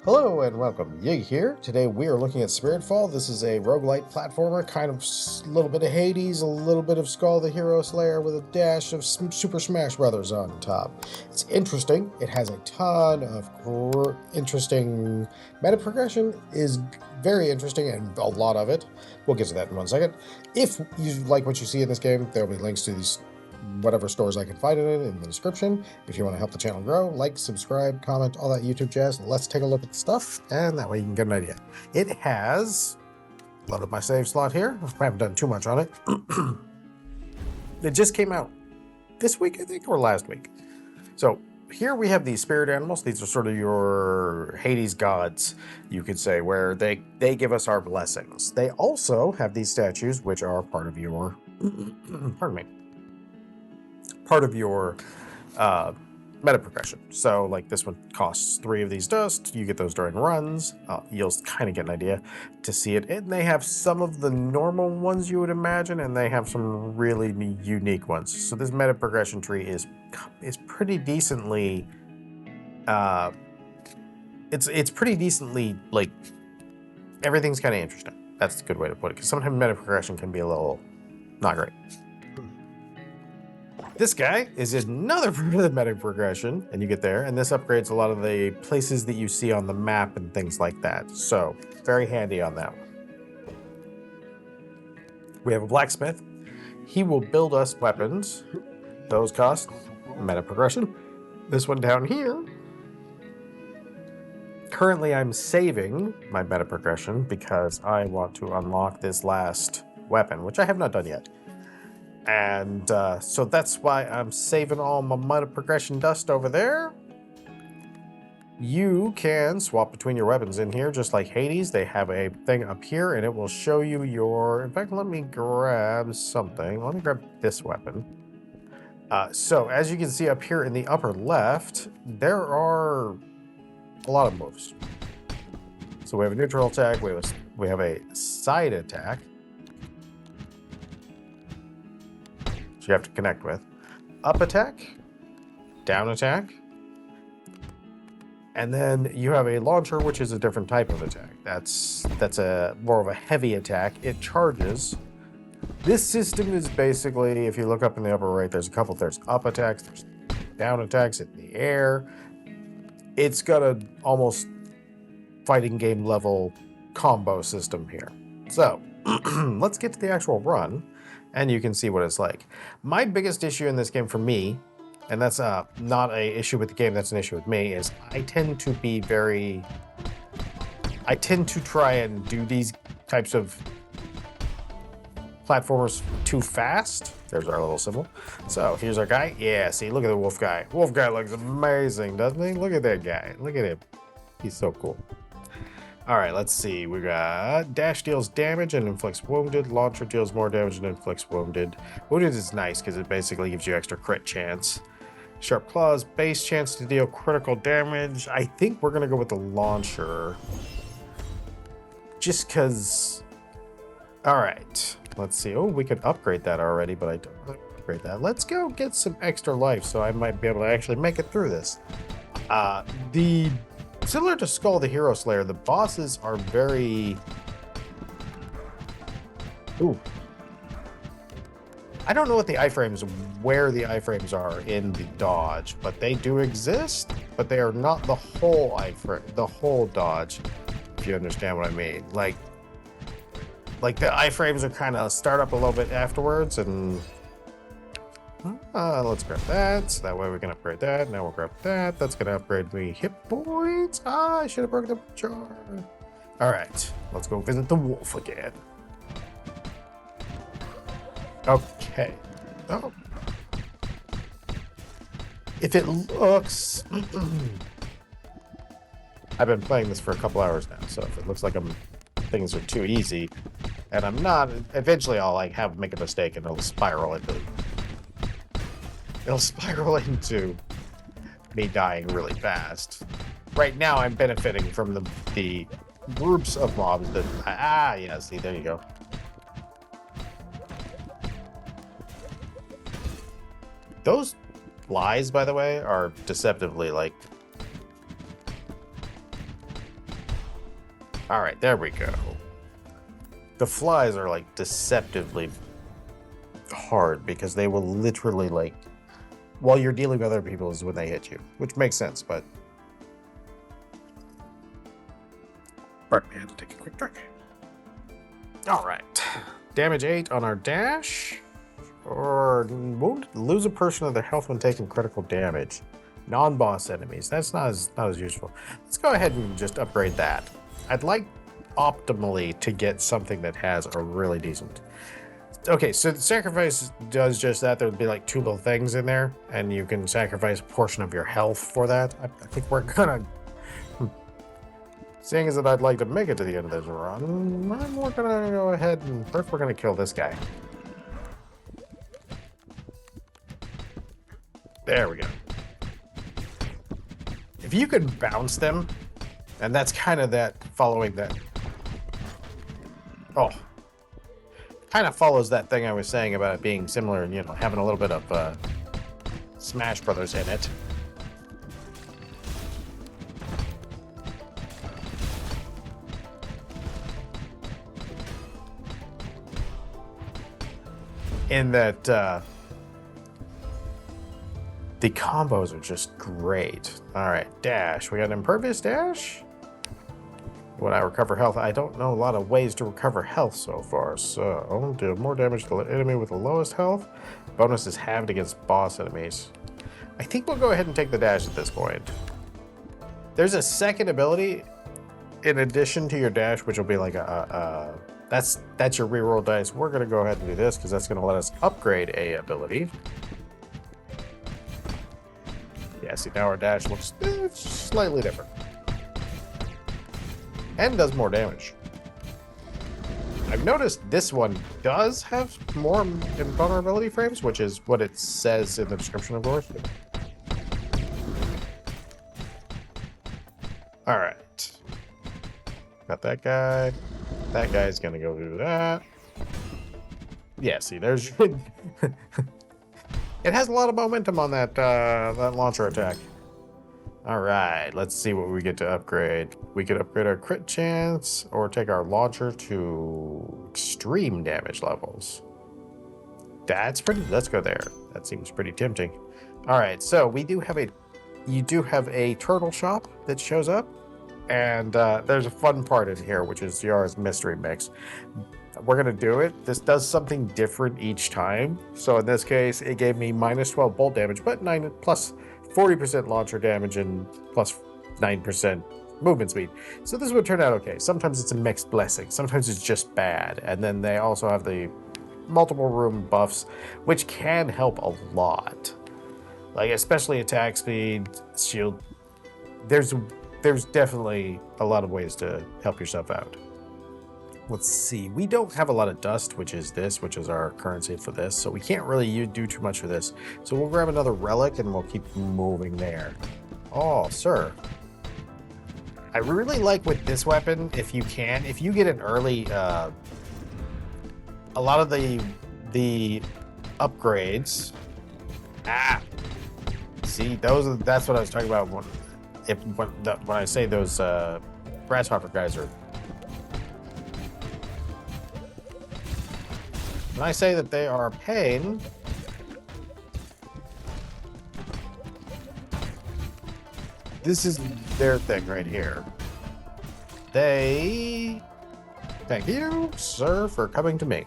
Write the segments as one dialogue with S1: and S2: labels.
S1: Hello and welcome, Yig here. Today we are looking at Spiritfall. This is a roguelite platformer, kind of a little bit of Hades, a little bit of Skull the Hero Slayer with a dash of Super Smash Brothers on top. It's interesting. It has a ton of interesting meta progression, is very interesting, and a lot of it. We'll get to that in 1 second. If you like what you see in this game, there will be links to these whatever stores I can find it in the description. If you want to help the channel grow, like, subscribe, comment, all that YouTube jazz. Let's take a look at the stuff, and that way you can get an idea. It has loaded my save slot here. I haven't done too much on it. It just came out this week, I think, or last week. So here we have these spirit animals. These are sort of your Hades gods, you could say, where they give us our blessings. They also have these statues, which are part of your pardon me, part of your meta progression. So like this one costs 3 of these dust. You get those during runs. You'll kind of get an idea to see it. And they have some of the normal ones you would imagine, and they have some really unique ones. So this meta progression tree is pretty decently it's pretty decently, like, everything's kind of interesting. That's a good way to put it, because sometimes meta progression can be a little not great. This guy is another part of the meta progression, and you get there, and this upgrades a lot of the places that you see on the map and things like that. So, very handy on that one. We have a blacksmith. He will build us weapons. Those cost meta progression. This one down here. Currently, I'm saving my meta progression because I want to unlock this last weapon, which I have not done yet. And so that's why I'm saving all my meta progression dust over there. You can swap between your weapons in here, just like Hades. They have a thing up here, and it will show you your... In fact, let me grab something. Let me grab this weapon. So as you can see up here in the upper left, there are a lot of moves. So we have a neutral attack. We have a side attack. You have to connect with. Up attack, down attack, and then you have a launcher, which is a different type of attack. That's a more of a heavy attack. It charges. This system is basically, if you look up in the upper right, there's up attacks, there's down attacks in the air. It's got a almost fighting game level combo system here. So let's get to the actual run, and you can see what it's like. My biggest issue in this game for me, and that's not an issue with the game, that's an issue with me, is I tend to try and do these types of platformers too fast. There's our little symbol. So here's our guy. Yeah, see, look at the wolf guy. Wolf guy looks amazing, doesn't he? Look at that guy. Look at him. He's so cool. All right, let's see. We got dash deals damage and inflicts wounded. Launcher deals more damage and inflicts wounded. Wounded is nice because it basically gives you extra crit chance. Sharp claws, base chance to deal critical damage. I think we're gonna go with the launcher, just because. All right, let's see. Oh, we could upgrade that already, but I don't want to upgrade that. Let's go get some extra life so I might be able to actually make it through this. Similar to Skull the Hero Slayer, the bosses are very... Ooh. I don't know what the iframes, where the iframes are in the dodge, but they do exist, but they are not the whole iframe, the whole dodge, if you understand what I mean. Like the iframes are kind of start up a little bit afterwards, and let's grab that, so that way we can upgrade that. Now we'll grab that. That's going to upgrade me hit points. I should have broken the jar. All right, let's go visit the wolf again. Okay. Oh. If it looks... I've been playing this for a couple hours now, so if it looks like things are too easy, and I'm not, eventually I'll make a mistake and it'll spiral into me dying really fast. Right now, I'm benefiting from the groups of mobs that... yeah, see, there you go. Those flies, by the way, are deceptively, like... All right, there we go. The flies are like deceptively hard because they will literally like, while you're dealing with other people is when they hit you, which makes sense, but. Pardon me, I had to take a quick drink. All right. Damage 8 on our dash. Or wound, lose a portion of their health when taking critical damage. Non-boss enemies. That's not as useful. Let's go ahead and just upgrade that. I'd like optimally to get something that has a really decent. Okay, so the sacrifice does just that. There'd be like 2 little things in there, and you can sacrifice a portion of your health for that. I think we're gonna. Seeing as that I'd like to make it to the end of this run, we're gonna go ahead and first we're gonna kill this guy. There we go. If you can bounce them, and that's kind of that following that. Oh, kind of follows that thing I was saying about it being similar and, you know, having a little bit of Smash Brothers in it. In that the combos are just great. All right, dash. We got an impervious dash. When I recover health, I don't know a lot of ways to recover health so far. So, do more damage to the enemy with the lowest health. Bonus is halved against boss enemies. I think we'll go ahead and take the dash at this point. There's a second ability in addition to your dash, which will be like that's your reroll dice. We're gonna go ahead and do this because that's gonna let us upgrade a ability. Yeah, see now our dash looks slightly different. And does more damage. I've noticed this one does have more invulnerability frames, which is what it says in the description, of course. All right. Got that guy. That guy's gonna go do that. Yeah, see, there's... It has a lot of momentum on that that launcher attack. All right, let's see what we get to upgrade. We could upgrade our crit chance or take our launcher to extreme damage levels. That's pretty, let's go there. That seems pretty tempting. All right, so we do have you do have a turtle shop that shows up. And there's a fun part in here, which is Yara's mystery mix. We're going to do it. This does something different each time. So in this case, it gave me minus 12 bolt damage, but plus 40% launcher damage and plus 9% movement speed. So this would turn out okay. Sometimes it's a mixed blessing. Sometimes it's just bad. And then they also have the multiple room buffs, which can help a lot. Like especially attack speed, shield. There's definitely a lot of ways to help yourself out. Let's see. We don't have a lot of dust, which is our currency for this. So we can't really do too much for this. So we'll grab another relic and we'll keep moving there. Oh, sir. I really like with this weapon, if you get an early, a lot of the upgrades. See, that's what I was talking about when I say those grasshopper guys are. When I say that they are a pain, this is their thing right here. Thank you, sir, for coming to me.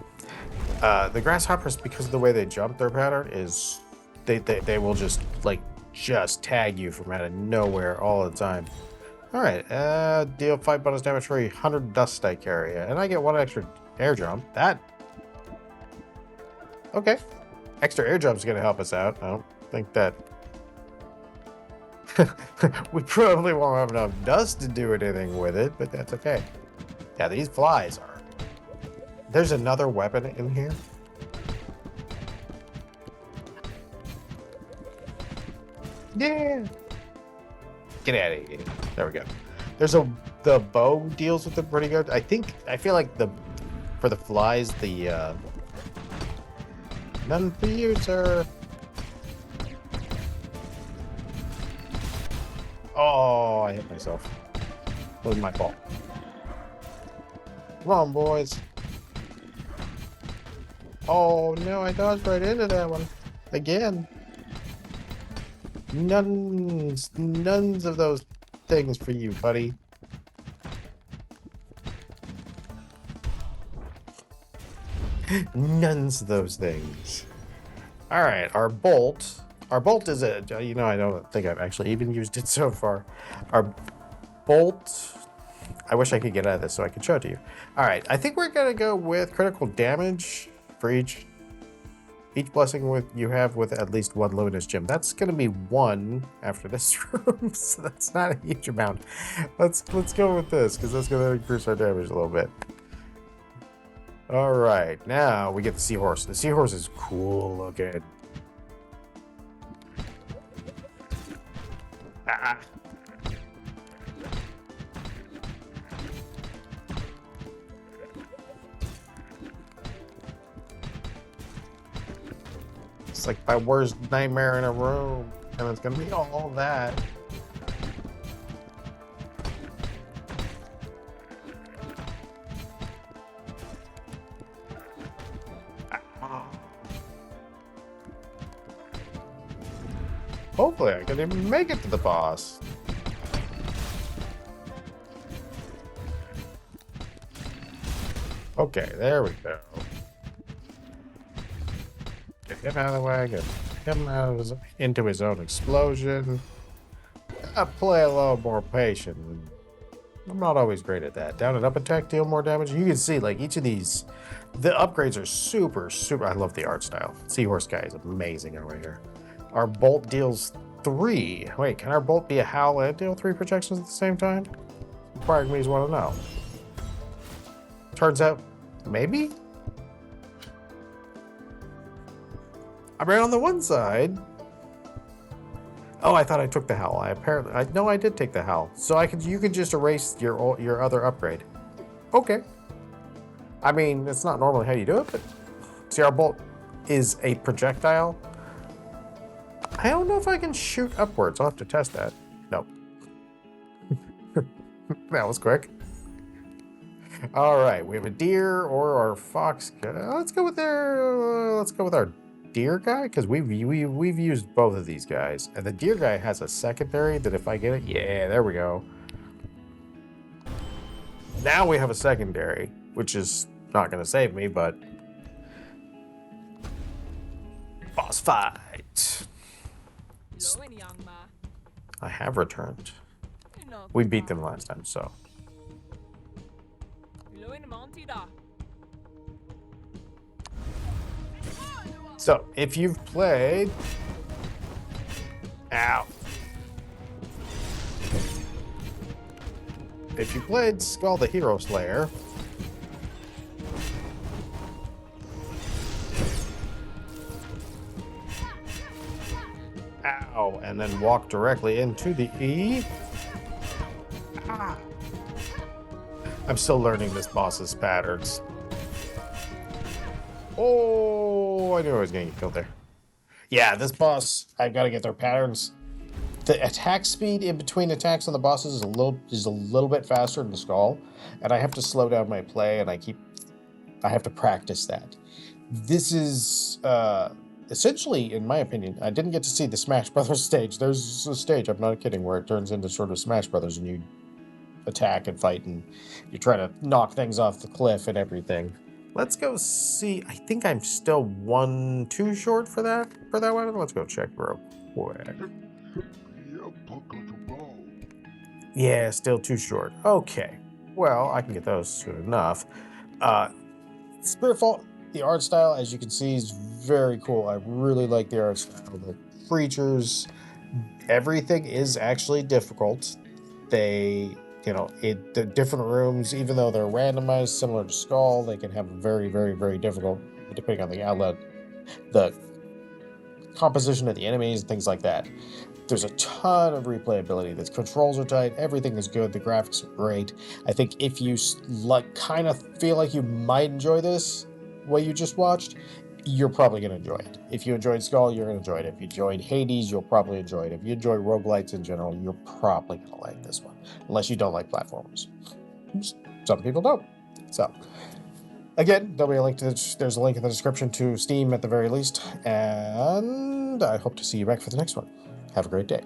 S1: The grasshoppers, because of the way they jump, their pattern is they will just tag you from out of nowhere all the time. All right, deal 5 bonus damage for 100 dust I carry, and I get 1 extra air jump. Okay, extra air jump is gonna help us out. I don't think that we probably won't have enough dust to do anything with it, but that's okay. Yeah, these flies are. There's another weapon in here. Yeah. Get out of here. There we go. The bow deals with it pretty good. I feel like for the flies, none for you, sir. Oh, I hit myself. It was my fault. Come on, boys. Oh, no, I dodged right into that one. Again. None of those things for you, buddy. None of those things. All right, our bolt. Our bolt is a, you know, I don't think I've actually even used it so far. Our bolt, I wish I could get out of this so I could show it to you. All right, I think we're gonna go with critical damage for each blessing you have with at least one luminous gem. That's gonna be one after this room, so that's not a huge amount. Let's go with this because that's gonna increase our damage a little bit. All right, now we get the seahorse. The seahorse is cool looking. Ah. It's like my worst nightmare in a room, and it's gonna be all that. Hopefully I can even make it to the boss. Okay, there we go. Get him out of the way, get him out of into his own explosion. I play a little more patient. I'm not always great at that. Down and up attack deal more damage. You can see like each of these, the upgrades are super. I love the art style. Seahorse guy is amazing over here. Our bolt deals 3. Wait, can our bolt be a howl and deal 3 projections at the same time? Part of me want to know. Turns out, maybe? I ran on the one side. Oh, I thought I took the howl. No, I did take the howl. So you could just erase your other upgrade. Okay. I mean, it's not normally how you do it, but see, our bolt is a projectile. I don't know if I can shoot upwards. I'll have to test that. Nope. That was quick. All right, we have a deer or our fox. Let's go with our deer guy because we've used both of these guys, and the deer guy has a secondary that if I get it, yeah, there we go. Now we have a secondary, which is not going to save me, but boss fight. I have returned. We beat them last time, so. So, if you've played... Ow. If you played Skull the Hero Slayer... Ow, and then walk directly into the E. Ah. I'm still learning this boss's patterns. Oh, I knew I was going to get killed there. Yeah, this boss, I got to get their patterns. The attack speed in between attacks on the bosses is a little bit faster than the Skull, and I have to slow down my play, and I have to practice that. This is essentially, in my opinion, I didn't get to see the Smash Brothers stage. There's a stage, I'm not kidding, where it turns into sort of Smash Brothers, and you attack and fight, and you try to knock things off the cliff and everything. Let's go see. I think I'm still 1 too short for that weapon. Let's go check real quick. Yeah, still too short. Okay. Well, I can get those soon enough. Spiritfall, the art style, as you can see, is very cool. I really like the art style. The creatures, everything is actually difficult. They, the different rooms, even though they're randomized, similar to Skull, they can have very, very, very difficult, depending on the outlet, the composition of the enemies, and things like that. There's a ton of replayability. The controls are tight. Everything is good. The graphics are great. I think if you kind of feel like you might enjoy this, what you just watched, you're probably going to enjoy it. If you enjoyed Skull, you're going to enjoy it. If you enjoyed Hades, you'll probably enjoy it. If you enjoy roguelites in general, you're probably going to like this one. Unless you don't like platformers. Some people don't. So, again, there'll be a link there's a link in the description to Steam at the very least, and I hope to see you back for the next one. Have a great day.